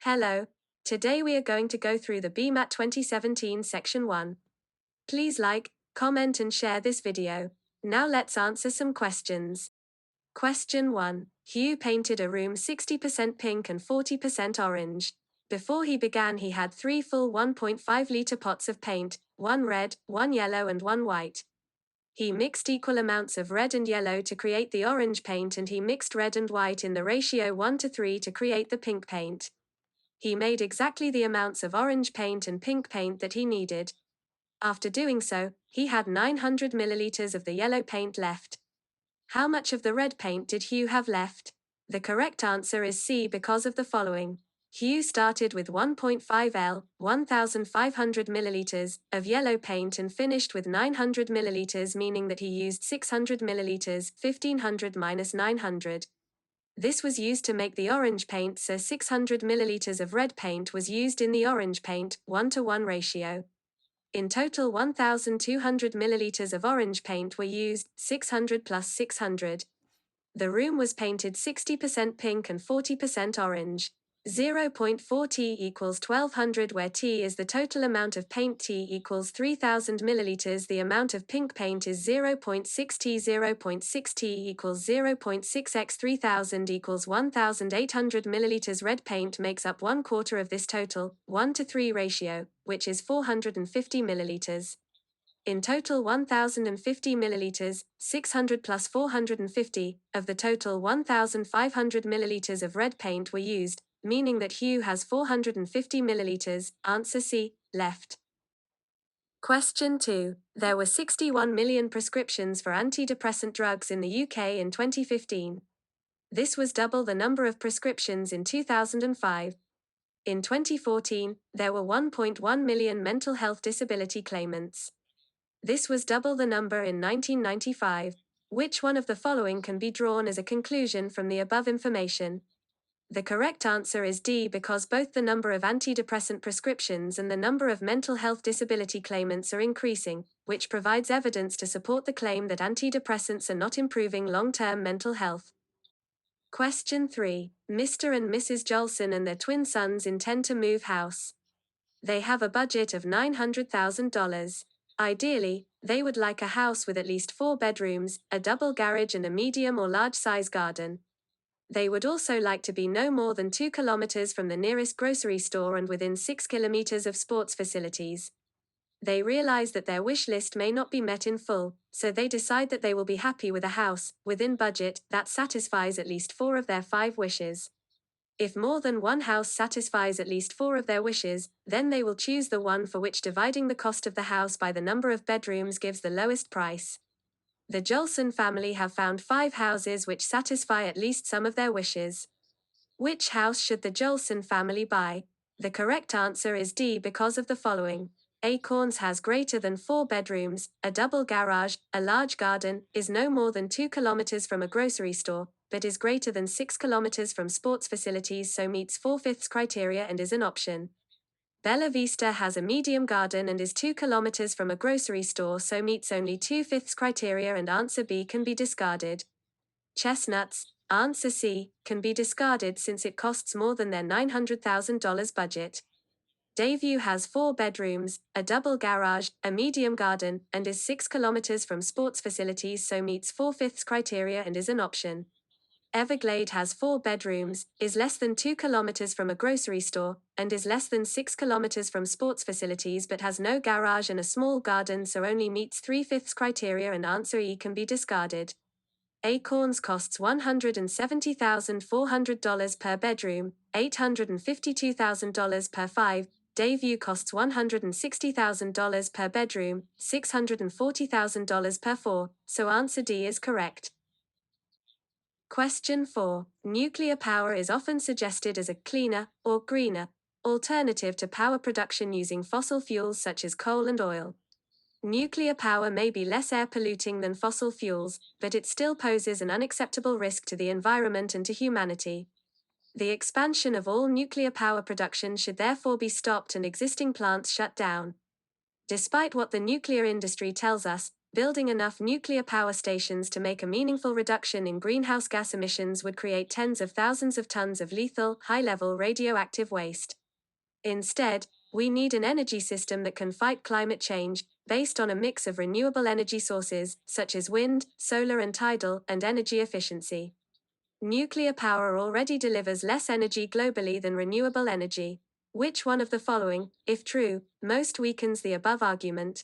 Hello. Today we are going to go through the Bmat 2017 Section 1. Please like, comment and share this video. Now let's answer some questions. Question 1. Hugh painted a room 60% pink and 40% orange. Before he began he had 3 full 1.5-liter pots of paint, 1 red, 1 yellow and 1 white. He mixed equal amounts of red and yellow to create the orange paint and he mixed red and white in the ratio 1:3 to create the pink paint. He made exactly the amounts of orange paint and pink paint that he needed. After doing so, he had 900 milliliters of the yellow paint left. How much of the red paint did Hugh have left? The correct answer is C because of the following. Hugh started with 1.5 L, 1,500 milliliters, of yellow paint and finished with 900 milliliters, meaning that he used 600 milliliters, 1500 minus 900. This was used to make the orange paint, so 600 milliliters of red paint was used in the orange paint, 1:1 ratio. In total 1,200 milliliters of orange paint were used, 600 plus 600. The room was painted 60% pink and 40% orange. 0.4 T equals 1200, where T is the total amount of paint. T equals 3000 milliliters. The amount of pink paint is 0.6 T. 0.6 T equals 0.6 x 3000 equals 1800 milliliters. Red paint makes up 1/4 of this total, 1:3 ratio, which is 450 milliliters. In total 1050 milliliters, 600 plus 450, of the total 1500 milliliters of red paint were used, meaning that Hugh has 450 milliliters, answer C, left. Question 2. There were 61 million prescriptions for antidepressant drugs in the UK in 2015. This was double the number of prescriptions in 2005. In 2014, there were 1.1 million mental health disability claimants. This was double the number in 1995. Which one of the following can be drawn as a conclusion from the above information? The correct answer is D because both the number of antidepressant prescriptions and the number of mental health disability claimants are increasing, which provides evidence to support the claim that antidepressants are not improving long-term mental health. Question 3. Mr. and Mrs. Jolson and their twin sons intend to move house. They have a budget of $900,000. Ideally, they would like a house with at least 4 bedrooms, a double garage and a medium or large size garden. They would also like to be no more than 2 kilometers from the nearest grocery store and within 6 kilometers of sports facilities. They realize that their wish list may not be met in full, so they decide that they will be happy with a house, within budget, that satisfies at least 4 of their 5 wishes. If more than one house satisfies at least 4 of their wishes, then they will choose the one for which dividing the cost of the house by the number of bedrooms gives the lowest price. The Jolson family have found 5 houses which satisfy at least some of their wishes. Which house should the Jolson family buy? The correct answer is D because of the following. Acorns has greater than 4 bedrooms, a double garage, a large garden, is no more than 2 kilometers from a grocery store, but is greater than 6 kilometers from sports facilities, so meets 4/5 criteria and is an option. Bella Vista has a medium garden and is 2 kilometers from a grocery store, so meets only 2/5 criteria and answer B can be discarded. Chestnuts, answer C, can be discarded since it costs more than their $900,000 budget. Dayview has 4 bedrooms, a double garage, a medium garden, and is 6 kilometers from sports facilities, so meets 4/5 criteria and is an option. Everglade has 4 bedrooms, is less than 2 kilometers from a grocery store, and is less than 6 kilometers from sports facilities but has no garage and a small garden, so only meets 3/5 criteria and answer E can be discarded. Acorns costs $170,400 per bedroom, $852,000 per 5, Dayview costs $160,000 per bedroom, $640,000 per 4, so answer D is correct. Question 4. Nuclear power is often suggested as a cleaner, or greener, alternative to power production using fossil fuels such as coal and oil. Nuclear power may be less air polluting than fossil fuels, but it still poses an unacceptable risk to the environment and to humanity. The expansion of all nuclear power production should therefore be stopped and existing plants shut down. Despite what the nuclear industry tells us, Building enough nuclear power stations to make a meaningful reduction in greenhouse gas emissions would create tens of thousands of tons of lethal, high-level radioactive waste. Instead, we need an energy system that can fight climate change, based on a mix of renewable energy sources, such as wind, solar and tidal, and energy efficiency. Nuclear power already delivers less energy globally than renewable energy. Which one of the following, if true, most weakens the above argument?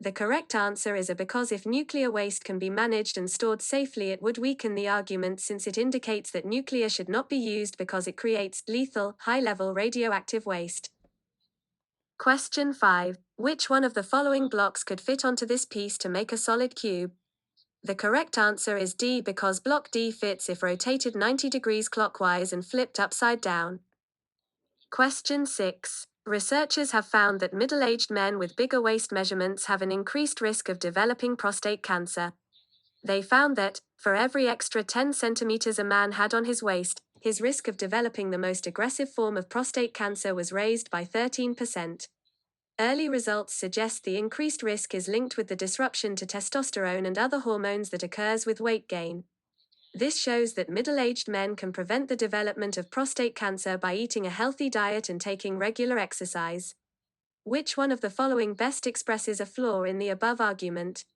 The correct answer is A, because if nuclear waste can be managed and stored safely, it would weaken the argument since it indicates that nuclear should not be used because it creates lethal, high-level radioactive waste. Question 5. Which one of the following blocks could fit onto this piece to make a solid cube? The correct answer is D, because block D fits if rotated 90 degrees clockwise and flipped upside down. Question 6. Researchers have found that middle-aged men with bigger waist measurements have an increased risk of developing prostate cancer. They found that, for every extra 10 centimeters a man had on his waist, his risk of developing the most aggressive form of prostate cancer was raised by 13%. Early results suggest the increased risk is linked with the disruption to testosterone and other hormones that occurs with weight gain. This shows that middle-aged men can prevent the development of prostate cancer by eating a healthy diet and taking regular exercise. Which one of the following best expresses a flaw in the above argument?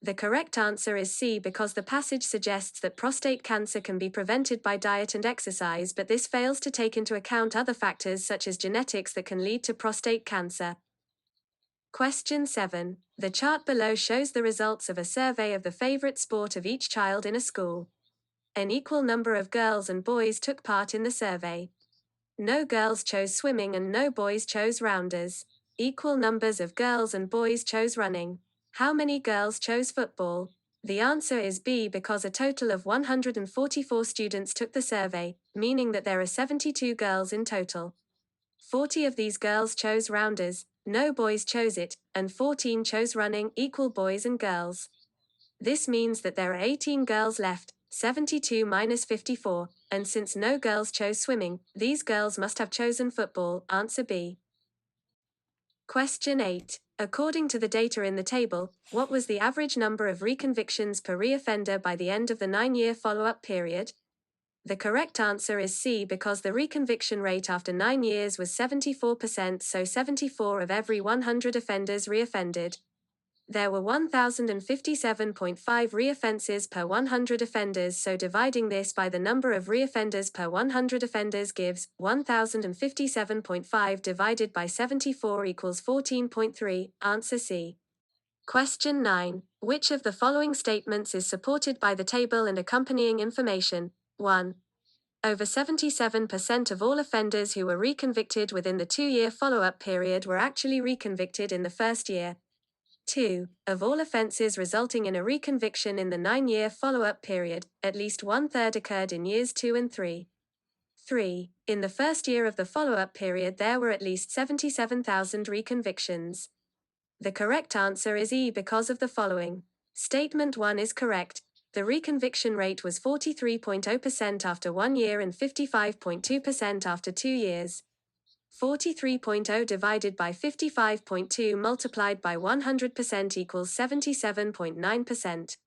The correct answer is C, because the passage suggests that prostate cancer can be prevented by diet and exercise, but this fails to take into account other factors such as genetics that can lead to prostate cancer. Question 7. The chart below shows the results of a survey of the favorite sport of each child in a school. An equal number of girls and boys took part in the survey. No girls chose swimming and no boys chose rounders. Equal numbers of girls and boys chose running. How many girls chose football? The answer is B, because a total of 144 students took the survey, meaning that there are 72 girls in total. 40 of these girls chose rounders, no boys chose it, and 14 chose running, equal boys and girls. This means that there are 18 girls left, 72 minus 54, and since no girls chose swimming, these girls must have chosen football, answer B. Question 8. According to the data in the table, what was the average number of reconvictions per reoffender by the end of the 9-year follow-up period? The correct answer is C, because the reconviction rate after 9 years was 74%, so 74 of every 100 offenders reoffended. There were 1,057.5 reoffenses per 100 offenders, so dividing this by the number of reoffenders per 100 offenders gives 1,057.5 divided by 74 equals 14.3, answer C. Question 9. Which of the following statements is supported by the table and accompanying information? 1. Over 77% of all offenders who were reconvicted within the 2-year follow-up period were actually reconvicted in the first year. 2. Of all offenses resulting in a reconviction in the 9-year follow-up period, at least 1/3 occurred in years 2 and 3. 3. In the first year of the follow-up period there were at least 77,000 reconvictions. The correct answer is E, because of the following. Statement 1 is correct. The reconviction rate was 43.0% after 1 year and 55.2% after 2 years. 43.0 divided by 55.2 multiplied by 100% equals 77.9%.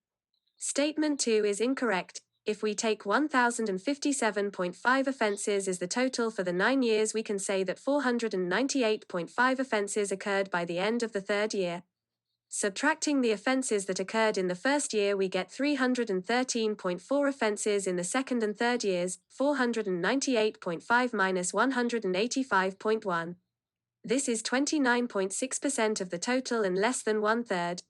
Statement 2 is incorrect. If we take 1,057.5 offenses as the total for the 9 years, we can say that 498.5 offenses occurred by the end of the 3rd year. Subtracting the offenses that occurred in the first year, we get 313.4 offenses in the 2nd and 3rd years, 498.5 minus 185.1. This is 29.6% of the total and less than 1/3.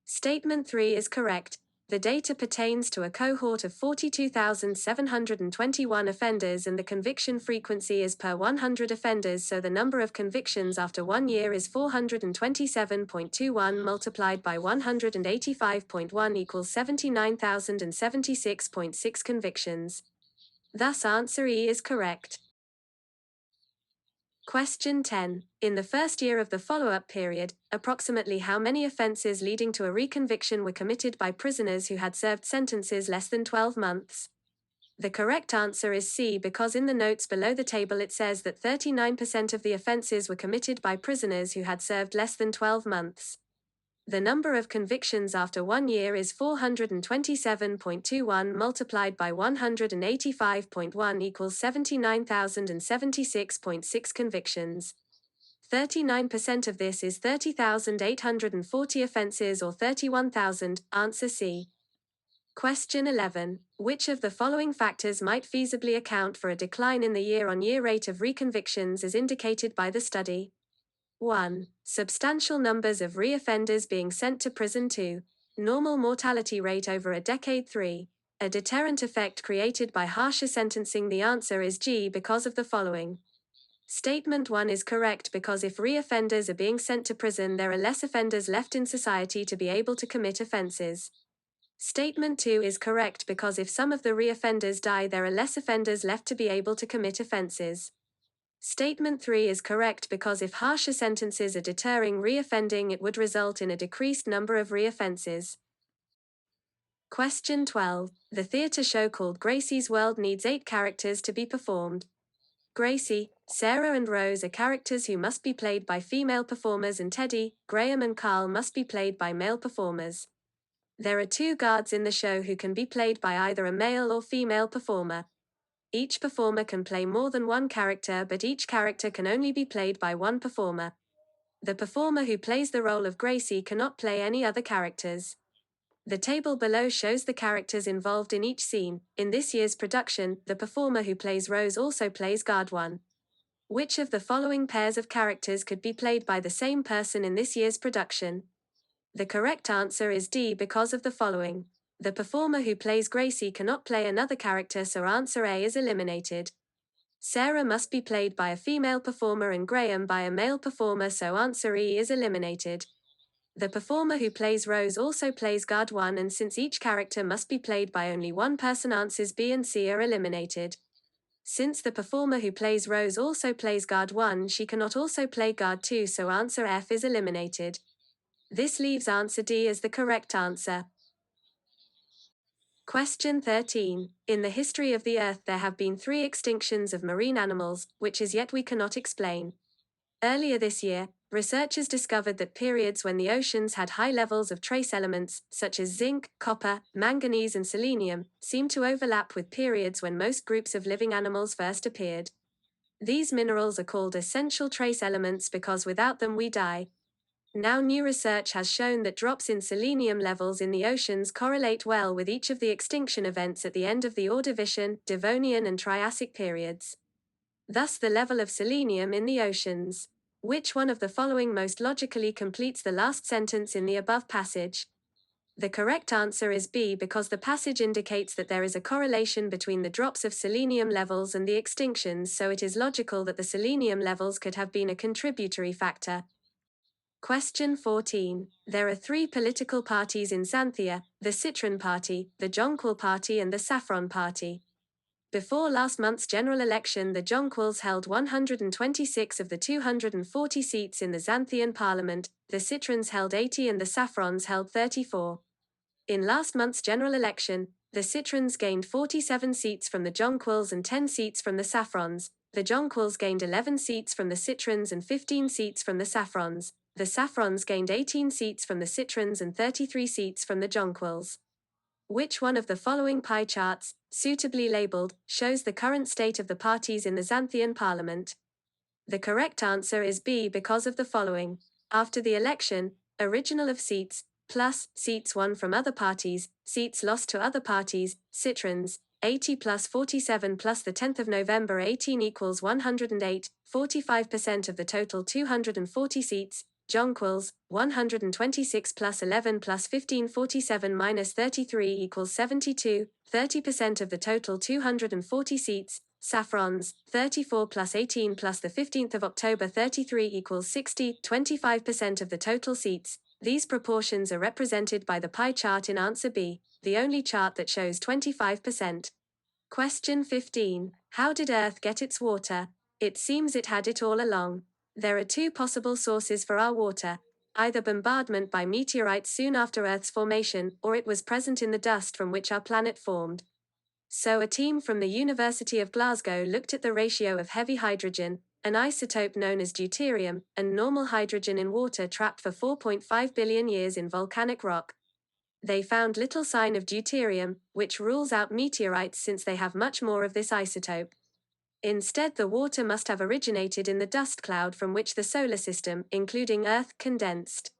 Statement 3 is correct. The data pertains to a cohort of 42,721 offenders and the conviction frequency is per 100 offenders, so the number of convictions after 1 year is 427.21 multiplied by 185.1 equals 79,076.6 convictions. Thus answer E is correct. Question 10. In the first year of the follow-up period, approximately how many offenses leading to a reconviction were committed by prisoners who had served sentences less than 12 months? The correct answer is C, because in the notes below the table it says that 39% of the offenses were committed by prisoners who had served less than 12 months. The number of convictions after 1 year is 427.21 multiplied by 185.1 equals 79,076.6 convictions. 39% of this is 30,840 offenses or 31,000. Answer C. Question 11. Which of the following factors might feasibly account for a decline in the year-on-year rate of reconvictions as indicated by the study? 1. Substantial numbers of reoffenders being sent to prison. 2. Normal mortality rate over a decade. 3. A deterrent effect created by harsher sentencing. The answer is G because of the following. Statement 1 is correct because if reoffenders are being sent to prison, there are less offenders left in society to be able to commit offenses. Statement 2 is correct because if some of the reoffenders die, there are less offenders left to be able to commit offenses. Statement 3 is correct because if harsher sentences are deterring reoffending, it would result in a decreased number of reoffenses. Question 12. The theatre show called Gracie's World needs 8 characters to be performed. Gracie, Sarah and Rose are characters who must be played by female performers, and Teddy, Graham and Carl must be played by male performers. There are 2 guards in the show who can be played by either a male or female performer. Each performer can play more than one character, but each character can only be played by one performer. The performer who plays the role of Gracie cannot play any other characters. The table below shows the characters involved in each scene. In this year's production, the performer who plays Rose also plays Guard 1. Which of the following pairs of characters could be played by the same person in this year's production? The correct answer is D because of the following. The performer who plays Gracie cannot play another character, so answer A is eliminated. Sarah must be played by a female performer and Graham by a male performer, so answer E is eliminated. The performer who plays Rose also plays Guard 1, and since each character must be played by only one person, answers B and C are eliminated. Since the performer who plays Rose also plays Guard 1, she cannot also play Guard 2, so answer F is eliminated. This leaves answer D as the correct answer. Question 13. In the history of the Earth there have been 3 extinctions of marine animals, which as yet we cannot explain. Earlier this year, researchers discovered that periods when the oceans had high levels of trace elements, such as zinc, copper, manganese and selenium, seem to overlap with periods when most groups of living animals first appeared. These minerals are called essential trace elements because without them we die. Now new research has shown that drops in selenium levels in the oceans correlate well with each of the extinction events at the end of the Ordovician, Devonian and Triassic periods. Thus the level of selenium in the oceans. Which one of the following most logically completes the last sentence in the above passage? The correct answer is B because the passage indicates that there is a correlation between the drops of selenium levels and the extinctions, so it is logical that the selenium levels could have been a contributory factor. Question 14. There are 3 political parties in Xanthia: the Citron Party, the Jonquil Party and the Saffron Party. Before last month's general election, the Jonquils held 126 of the 240 seats in the Xanthian Parliament, the Citrons held 80 and the Saffrons held 34. In last month's general election, the Citrons gained 47 seats from the Jonquils and 10 seats from the Saffrons. The Jonquils gained 11 seats from the Citrons and 15 seats from the Saffrons. The Saffrons gained 18 seats from the Citrons and 33 seats from the Jonquils. Which one of the following pie charts, suitably labeled, shows the current state of the parties in the Xanthian Parliament? The correct answer is B because of the following. After the election, original of seats, plus, seats won from other parties, seats lost to other parties, Citrons, 80 plus 47 plus the 10th of November 18 equals 108, 45% of the total 240 seats, Jonquils, 126 plus 11 plus 15 47 minus 33 equals 72, 30% of the total 240 seats, Saffrons, 34 plus 18 plus the 15th of October 33 equals 60, 25% of the total seats. These proportions are represented by the pie chart in answer B, the only chart that shows 25%. Question 15. How did Earth get its water? It seems it had it all along. There are 2 possible sources for our water: either bombardment by meteorites soon after Earth's formation, or it was present in the dust from which our planet formed. So a team from the University of Glasgow looked at the ratio of heavy hydrogen, an isotope known as deuterium, and normal hydrogen in water trapped for 4.5 billion years in volcanic rock. They found little sign of deuterium, which rules out meteorites since they have much more of this isotope. Instead, the water must have originated in the dust cloud from which the solar system, including Earth, condensed.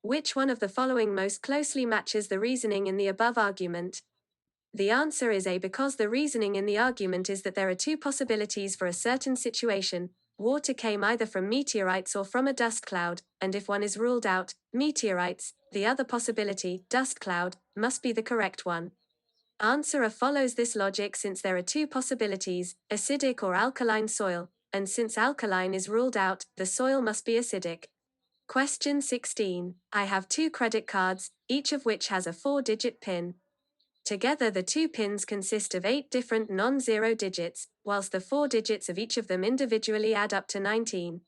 Which one of the following most closely matches the reasoning in the above argument? The answer is A, because the reasoning in the argument is that there are two possibilities for a certain situation. Water came either from meteorites or from a dust cloud, and if one is ruled out, meteorites, the other possibility, dust cloud, must be the correct one. Answer A follows this logic since there are two possibilities, acidic or alkaline soil, and since alkaline is ruled out, the soil must be acidic. Question 16. I have 2 credit cards, each of which has a 4-digit PIN. Together the 2 pins consist of 8 different non-zero digits, whilst the 4 digits of each of them individually add up to 19.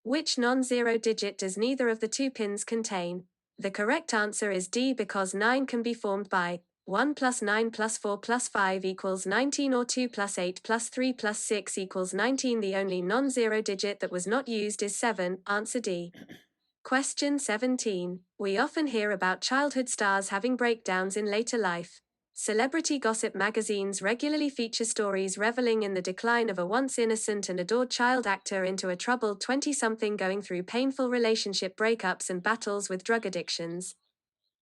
Which non-zero digit does neither of the 2 pins contain? The correct answer is D, because 9 can be formed by 1 plus 9 plus 4 plus 5 equals 19, or 2 plus 8 plus 3 plus 6 equals 19. The only non-zero digit that was not used is 7, answer D. Question 17. We often hear about childhood stars having breakdowns in later life. Celebrity gossip magazines regularly feature stories reveling in the decline of a once innocent and adored child actor into a troubled 20-something going through painful relationship breakups and battles with drug addictions.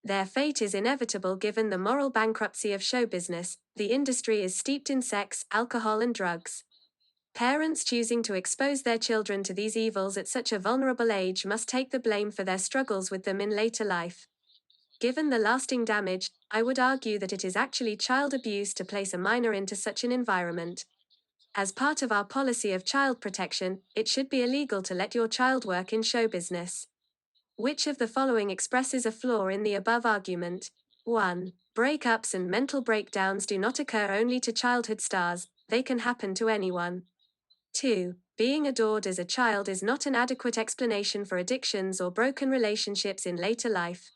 Their fate is inevitable given the moral bankruptcy of show business. The industry is steeped in sex, alcohol, and drugs. Parents choosing to expose their children to these evils at such a vulnerable age must take the blame for their struggles with them in later life. Given the lasting damage, I would argue that it is actually child abuse to place a minor into such an environment. As part of our policy of child protection, it should be illegal to let your child work in show business. Which of the following expresses a flaw in the above argument? 1. Breakups and mental breakdowns do not occur only to childhood stars, they can happen to anyone. 2. Being adored as a child is not an adequate explanation for addictions or broken relationships in later life.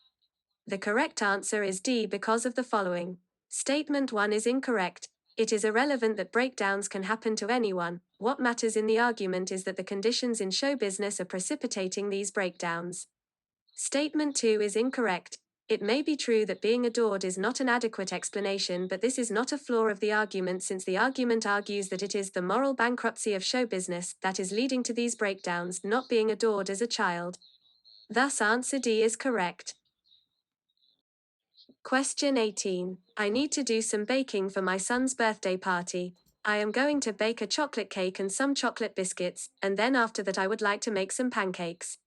The correct answer is D, because of the following. Statement 1 is incorrect. It is irrelevant that breakdowns can happen to anyone. What matters in the argument is that the conditions in show business are precipitating these breakdowns. Statement 2 is incorrect. It may be true that being adored is not an adequate explanation, but this is not a flaw of the argument, since the argument argues that it is the moral bankruptcy of show business that is leading to these breakdowns, not being adored as a child. Thus answer D is correct. Question 18. I need to do some baking for my son's birthday party. I am going to bake a chocolate cake and some chocolate biscuits, and then after that I would like to make some pancakes.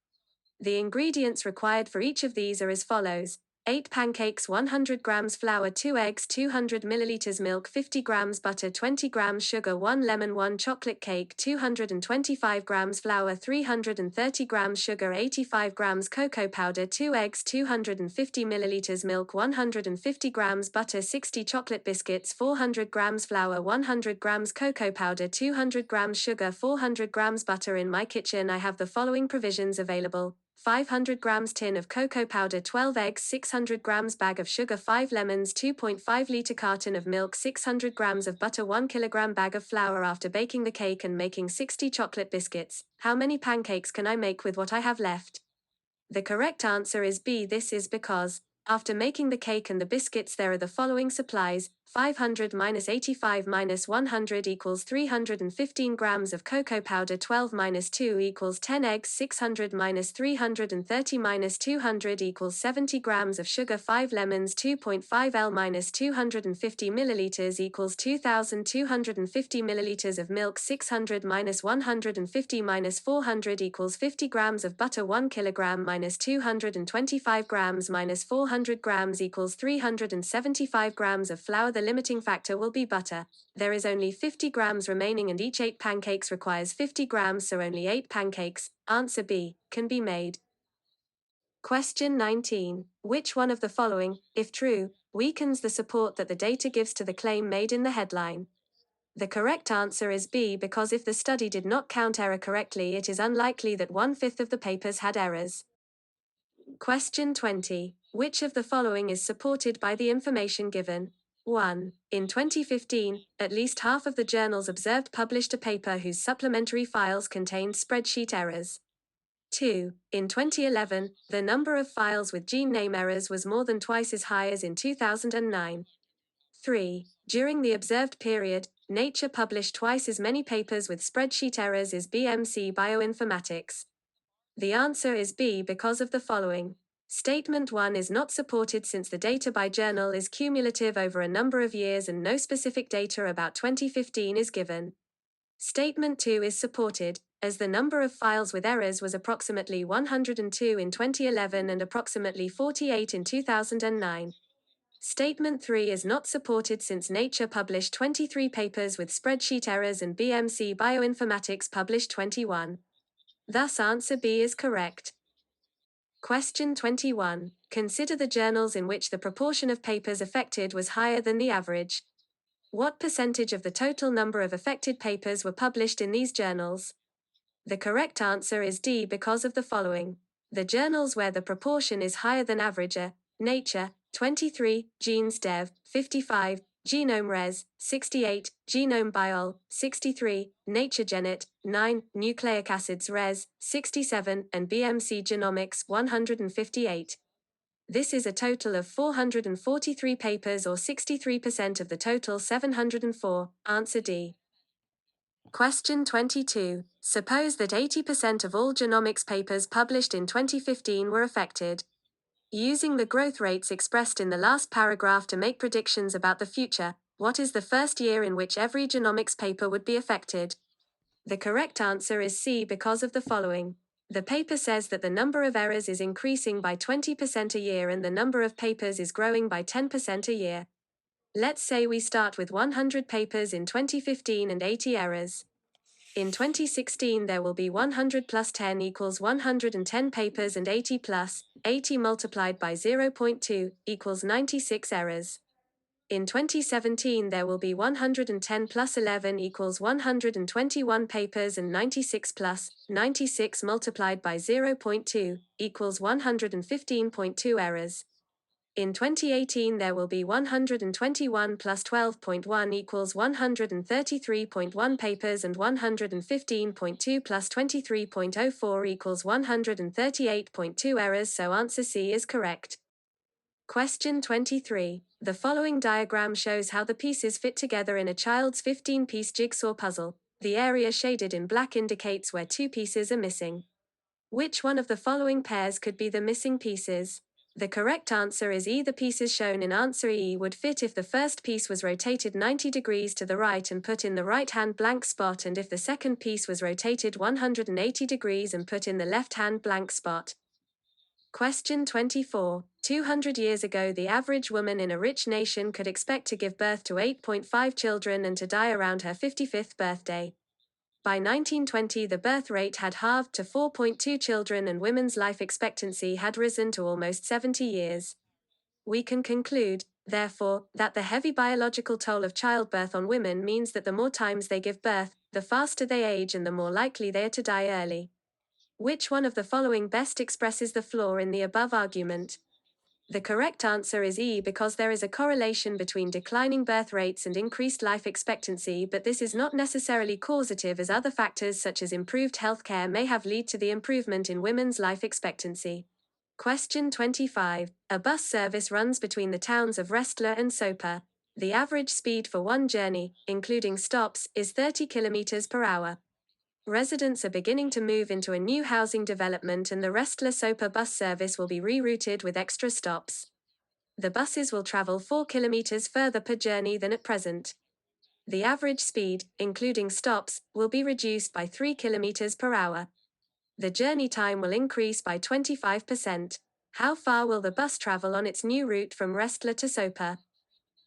The ingredients required for each of these are as follows: 8 pancakes, 100 grams flour, 2 eggs, 200 milliliters milk, 50 grams butter, 20 grams sugar, 1 lemon, 1 chocolate cake, 225 grams flour, 330 grams sugar, 85 grams cocoa powder, 2 eggs, 250 milliliters milk, 150 grams butter, 60 chocolate biscuits, 400 grams flour, 100 grams cocoa powder, 200 grams sugar, 400 grams butter. In my kitchen I have the following provisions available: 500 grams tin of cocoa powder, 12 eggs, 600 grams bag of sugar, 5 lemons, 2.5 liter carton of milk, 600 grams of butter, 1 kilogram bag of flour. After baking the cake and making 60 chocolate biscuits, how many pancakes can I make with what I have left? The correct answer is B. This is because, after making the cake and the biscuits, there are the following supplies: 500 minus 85 minus 100 equals 315 grams of cocoa powder, 12 minus 2 equals 10 eggs, 600 minus 330 minus 200 equals 70 grams of sugar, 5 lemons, 2.5 L minus 250 milliliters equals 2250 milliliters of milk, 600 minus 150 minus 400 equals 50 grams of butter, 1 kilogram minus 225 grams minus 400 grams equals 375 grams of flour. The limiting factor will be butter. There is only 50 grams remaining and each 8 pancakes requires 50 grams, so only 8 pancakes, answer B, can be made. Question 19. Which one of the following, if true, weakens the support that the data gives to the claim made in the headline? The correct answer is B, because if the study did not count error correctly, it is unlikely that 1/5 of the papers had errors. Question 20. Which of the following is supported by the information given? 1. In 2015, at least half of the journals observed published a paper whose supplementary files contained spreadsheet errors. 2. In 2011, the number of files with gene name errors was more than twice as high as in 2009. 3. During the observed period, Nature published twice as many papers with spreadsheet errors as BMC Bioinformatics. The answer is B because of the following. Statement 1 is not supported since the data by journal is cumulative over a number of years and no specific data about 2015 is given. Statement 2 is supported, as the number of files with errors was approximately 102 in 2011 and approximately 48 in 2009. Statement 3 is not supported since Nature published 23 papers with spreadsheet errors and BMC Bioinformatics published 21. Thus answer B is correct. Question 21. Consider the journals in which the proportion of papers affected was higher than the average. What percentage of the total number of affected papers were published in these journals? The correct answer is D because of the following. The journals where the proportion is higher than average are Nature, 23, Genes Dev, 55, Genome Res, 68, Genome Biol, 63, Nature Genet, 9, Nucleic Acids Res, 67, and BMC Genomics, 158. This is a total of 443 papers or 63% of the total 704, answer D. Question 22. Suppose that 80% of all genomics papers published in 2015 were affected. Using the growth rates expressed in the last paragraph to make predictions about the future, what is the first year in which every genomics paper would be affected? The correct answer is C because of the following. The paper says that the number of errors is increasing by 20% a year and the number of papers is growing by 10% a year. Let's say we start with 100 papers in 2015 and 80 errors. In 2016 there will be 100 plus 10 equals 110 papers and 80 plus 80 multiplied by 0.2 equals 96 errors. In 2017 there will be 110 plus 11 equals 121 papers and 96 plus 96 multiplied by 0.2 equals 115.2 errors. In 2018 there will be 121 plus 12.1 equals 133.1 papers and 115.2 plus 23.04 equals 138.2 errors, so answer C is correct. Question 23. The following diagram shows how the pieces fit together in a child's 15-piece jigsaw puzzle. The area shaded in black indicates where 2 pieces are missing. Which one of the following pairs could be the missing pieces? The correct answer is E. The pieces shown in answer E would fit if the first piece was rotated 90 degrees to the right and put in the right-hand blank spot, and if the second piece was rotated 180 degrees and put in the left-hand blank spot. Question 24. 200 years ago the average woman in a rich nation could expect to give birth to 8.5 children and to die around her 55th birthday. By 1920 the birth rate had halved to 4.2 children and women's life expectancy had risen to almost 70 years. We can conclude, therefore, that the heavy biological toll of childbirth on women means that the more times they give birth, the faster they age and the more likely they are to die early. Which one of the following best expresses the flaw in the above argument? The correct answer is E because there is a correlation between declining birth rates and increased life expectancy, but this is not necessarily causative, as other factors such as improved healthcare may have led to the improvement in women's life expectancy. Question 25. A bus service runs between the towns of Restler and Soper. The average speed for one journey, including stops, is 30 km per hour. Residents are beginning to move into a new housing development and the Restler-Soper bus service will be rerouted with extra stops. The buses will travel 4 kilometers further per journey than at present. The average speed, including stops, will be reduced by 3 kilometers per hour. The journey time will increase by 25%. How far will the bus travel on its new route from Restler to Soper?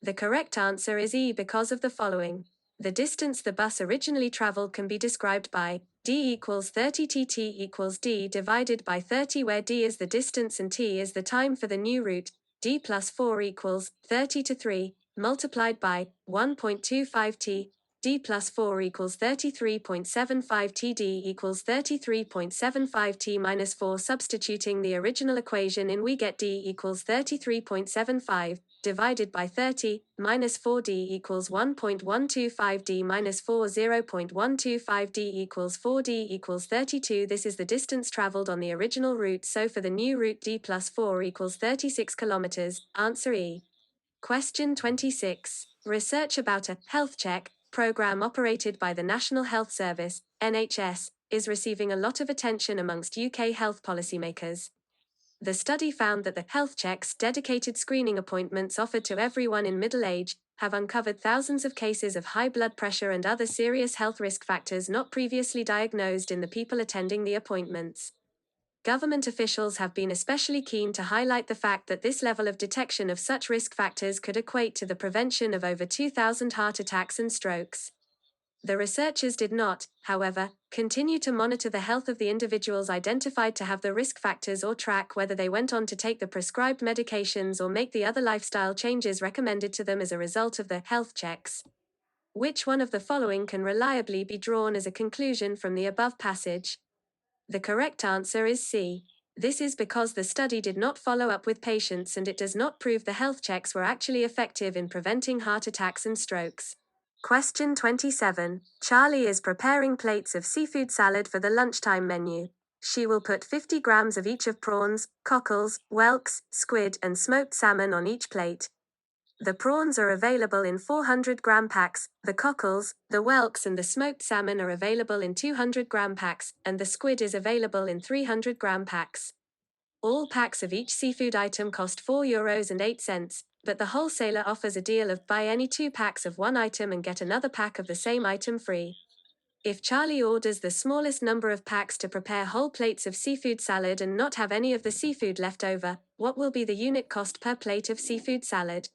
The correct answer is E because of the following. The distance the bus originally traveled can be described by D equals 30 tt equals D divided by 30, where D is the distance and T is the time for the new route. D plus 4 equals 30 to 3, multiplied by 1.25 T. D plus 4 equals 33.75 T. D equals 33.75 T minus 4. Substituting the original equation in, we get D equals 33.75, divided by 30, minus 4. D equals 1.125 D minus 4, 0.125 D equals 4. D equals 32. This is the distance traveled on the original route, so for the new route D plus 4 equals 36 kilometers. Answer E. Question 26. Research about a health check program operated by the National Health Service, NHS, is receiving a lot of attention amongst UK health policymakers. The study found that the health checks, dedicated screening appointments offered to everyone in middle age, have uncovered thousands of cases of high blood pressure and other serious health risk factors not previously diagnosed in the people attending the appointments. Government officials have been especially keen to highlight the fact that this level of detection of such risk factors could equate to the prevention of over 2,000 heart attacks and strokes. The researchers did not, however, continue to monitor the health of the individuals identified to have the risk factors or track whether they went on to take the prescribed medications or make the other lifestyle changes recommended to them as a result of the health checks. Which one of the following can reliably be drawn as a conclusion from the above passage? The correct answer is C. This is because the study did not follow up with patients and it does not prove the health checks were actually effective in preventing heart attacks and strokes. Question 27. Charlie is preparing plates of seafood salad for the lunchtime menu. She will put 50 grams of each of prawns, cockles, whelks, squid, and smoked salmon on each plate. The prawns are available in 400-gram packs, the cockles, the whelks and the smoked salmon are available in 200-gram packs, and the squid is available in 300-gram packs. All packs of each seafood item cost €4.08, but the wholesaler offers a deal of buy any 2 packs of one item and get another pack of the same item free. If Charlie orders the smallest number of packs to prepare whole plates of seafood salad and not have any of the seafood left over, what will be the unit cost per plate of seafood salad?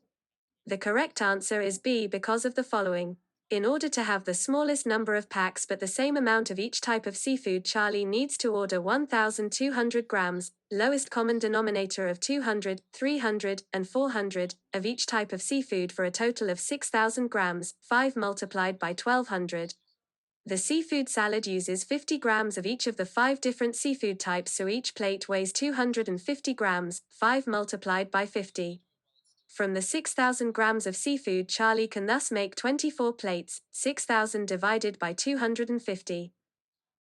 The correct answer is B because of the following. In order to have the smallest number of packs but the same amount of each type of seafood, Charlie needs to order 1,200 grams, lowest common denominator of 200, 300, and 400, of each type of seafood for a total of 6,000 grams, 5 multiplied by 1,200. The seafood salad uses 50 grams of each of the 5 different seafood types, so each plate weighs 250 grams, 5 multiplied by 50. From the 6,000 grams of seafood, Charlie can thus make 24 plates, 6,000 divided by 250.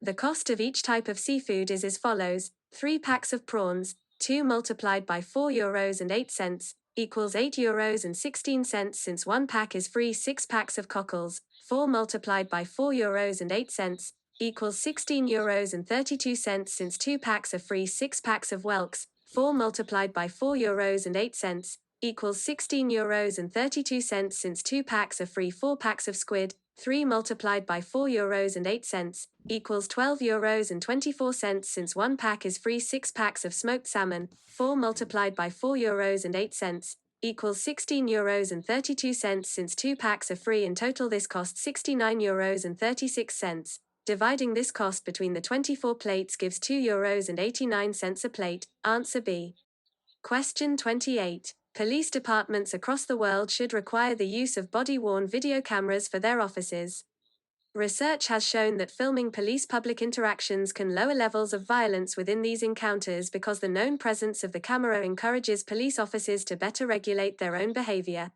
The cost of each type of seafood is as follows: 3 packs of prawns, 2 multiplied by €4.08, equals €8.16 since 1 pack is free. 6 packs of cockles, 4 multiplied by €4.08, equals €16.32 since 2 packs are free. 6 packs of whelks, 4 multiplied by €4.08, equals €16.32 since 2 packs are free. 4 packs of squid, 3 multiplied by €4.08, equals €12.24 since 1 pack is free. 6 packs of smoked salmon, 4 multiplied by €4.08, equals €16.32 since 2 packs are free. In total this costs €69.36. Dividing this cost between the 24 plates gives €2.89 a plate. Answer B. Question 28. Police departments across the world should require the use of body-worn video cameras for their offices. Research has shown that filming police public interactions can lower levels of violence within these encounters because the known presence of the camera encourages police officers to better regulate their own behavior.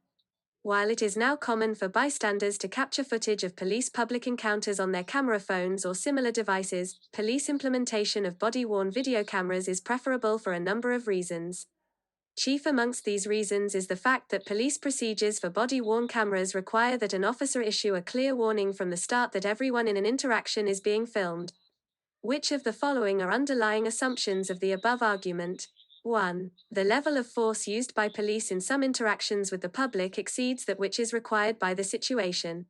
While it is now common for bystanders to capture footage of police public encounters on their camera phones or similar devices, police implementation of body-worn video cameras is preferable for a number of reasons. Chief amongst these reasons is the fact that police procedures for body-worn cameras require that an officer issue a clear warning from the start that everyone in an interaction is being filmed. Which of the following are underlying assumptions of the above argument? 1. The level of force used by police in some interactions with the public exceeds that which is required by the situation.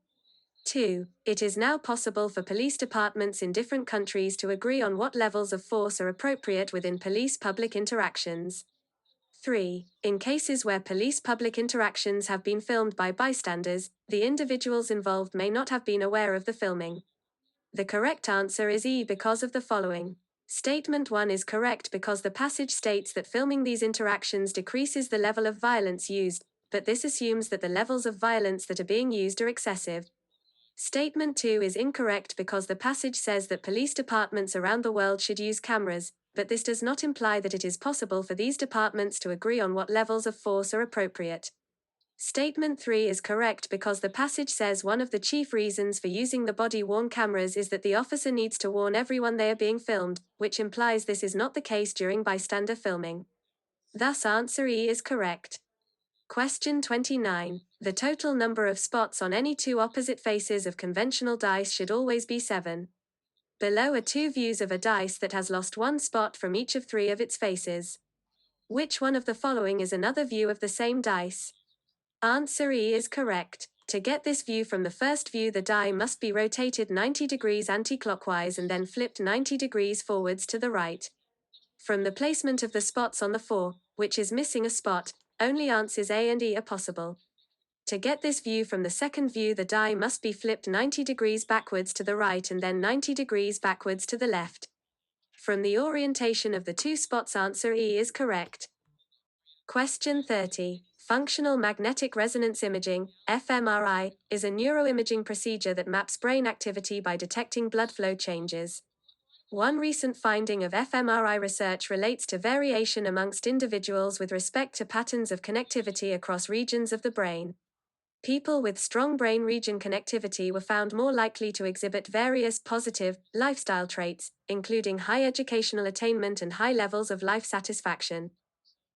2. It is now possible for police departments in different countries to agree on what levels of force are appropriate within police public interactions. 3. In cases where police public interactions have been filmed by bystanders, the individuals involved may not have been aware of the filming. The correct answer is E because of the following. Statement 1 is correct because the passage states that filming these interactions decreases the level of violence used, but this assumes that the levels of violence that are being used are excessive. Statement 2 is incorrect because the passage says that police departments around the world should use cameras, but this does not imply that it is possible for these departments to agree on what levels of force are appropriate. Statement 3 is correct because the passage says one of the chief reasons for using the body-worn cameras is that the officer needs to warn everyone they are being filmed, which implies this is not the case during bystander filming. Thus answer E is correct. Question 29. The total number of spots on any two opposite faces of conventional dice should always be 7. Below are two views of a dice that has lost one spot from each of three of its faces. Which one of the following is another view of the same dice? Answer E is correct. To get this view from the first view, the die must be rotated 90 degrees anti-clockwise and then flipped 90 degrees forwards to the right. From the placement of the spots on the 4, which is missing a spot, only answers A and E are possible. To get this view from the second view, the die must be flipped 90 degrees backwards to the right and then 90 degrees backwards to the left. From the orientation of the two spots, answer E is correct. Question 30. Functional magnetic resonance imaging, FMRI, is a neuroimaging procedure that maps brain activity by detecting blood flow changes. One recent finding of FMRI research relates to variation amongst individuals with respect to patterns of connectivity across regions of the brain. People with strong brain region connectivity were found more likely to exhibit various positive lifestyle traits, including high educational attainment and high levels of life satisfaction.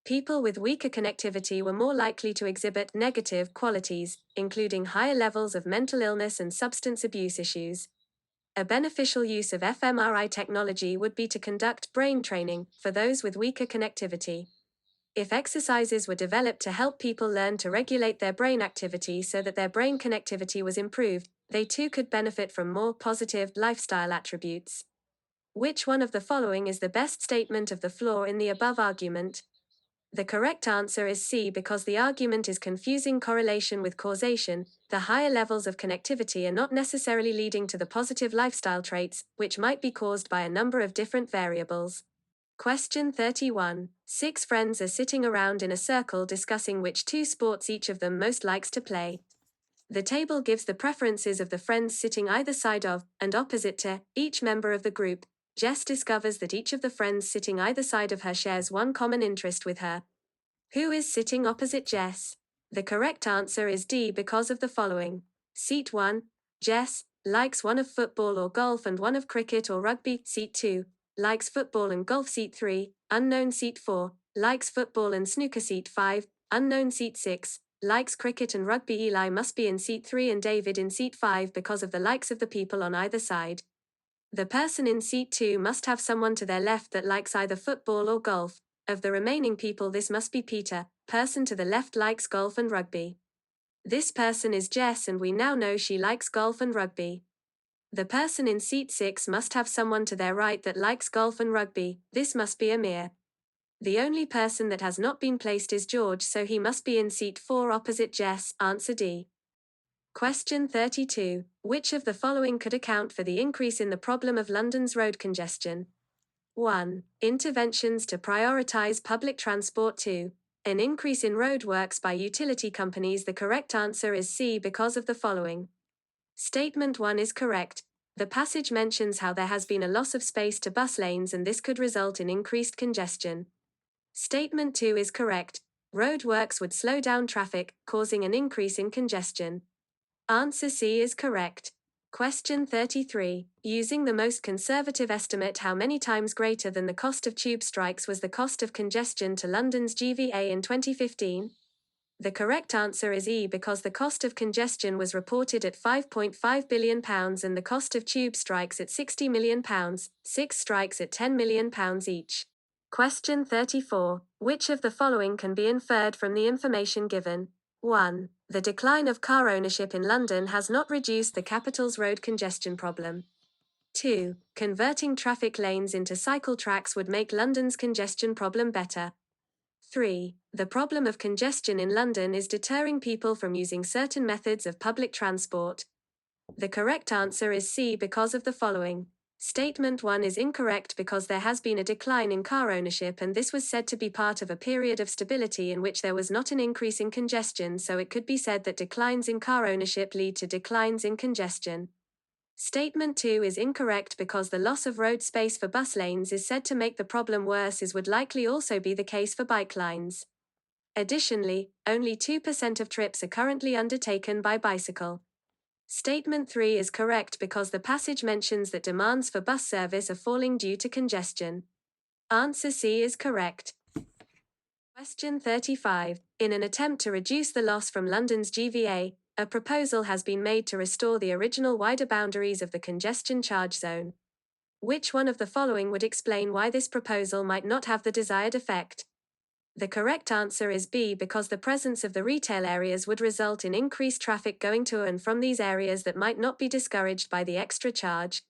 People with weaker connectivity were more likely to exhibit negative qualities, including higher levels of mental illness and substance abuse issues. A beneficial use of FMRI technology would be to conduct brain training for those with weaker connectivity. If exercises were developed to help people learn to regulate their brain activity so that their brain connectivity was improved, they too could benefit from more positive lifestyle attributes. Which one of the following is the best statement of the flaw in the above argument? The correct answer is C because the argument is confusing correlation with causation. The higher levels of connectivity are not necessarily leading to the positive lifestyle traits, which might be caused by a number of different variables. Question 31. 6 friends are sitting around in a circle discussing which two sports each of them most likes to play. The table gives the preferences of the friends sitting either side of, and opposite to, each member of the group. Jess discovers that each of the friends sitting either side of her shares one common interest with her. Who is sitting opposite Jess? The correct answer is D because of the following. Seat 1, Jess, likes one of football or golf and one of cricket or rugby. Seat 2, likes football and golf. Seat 3, unknown. Seat 4, likes football and snooker. Seat 5, unknown. Seat 6, likes cricket and rugby. Eli must be in Seat 3 and David in Seat 5 because of the likes of the people on either side. The person in Seat 2 must have someone to their left that likes either football or golf. Of the remaining people, this must be Peter. Person to the left likes golf and rugby. This person is Jess, and we now know she likes golf and rugby. The person in Seat 6 must have someone to their right that likes golf and rugby. This must be Amir. The only person that has not been placed is George, so he must be in Seat 4 opposite Jess. Answer D. Question 32. Which of the following could account for the increase in the problem of London's road congestion? 1. Interventions to prioritize public transport. 2. An increase in roadworks by utility companies. The correct answer is C because of the following. Statement 1 is correct. The passage mentions how there has been a loss of space to bus lanes and this could result in increased congestion. Statement 2 is correct. Roadworks would slow down traffic, causing an increase in congestion. Answer C is correct. Question 33. Using the most conservative estimate, how many times greater than the cost of tube strikes was the cost of congestion to London's GVA in 2015? The correct answer is E because the cost of congestion was reported at £5.5 billion and the cost of tube strikes at £60 million, 6 strikes at £10 million each. Question 34. Which of the following can be inferred from the information given? 1. The decline of car ownership in London has not reduced the capital's road congestion problem. 2. Converting traffic lanes into cycle tracks would make London's congestion problem better. 3. The problem of congestion in London is deterring people from using certain methods of public transport. The correct answer is C because of the following. Statement 1 is incorrect because there has been a decline in car ownership, and this was said to be part of a period of stability in which there was not an increase in congestion, so it could be said that declines in car ownership lead to declines in congestion. Statement 2 is incorrect because the loss of road space for bus lanes is said to make the problem worse, as would likely also be the case for bike lines. Additionally, only 2% of trips are currently undertaken by bicycle. Statement 3 is correct because the passage mentions that demands for bus service are falling due to congestion. Answer C is correct. Question 35. In an attempt to reduce the loss from London's GVA, a proposal has been made to restore the original wider boundaries of the congestion charge zone. Which one of the following would explain why this proposal might not have the desired effect? The correct answer is B, because the presence of the retail areas would result in increased traffic going to and from these areas that might not be discouraged by the extra charge.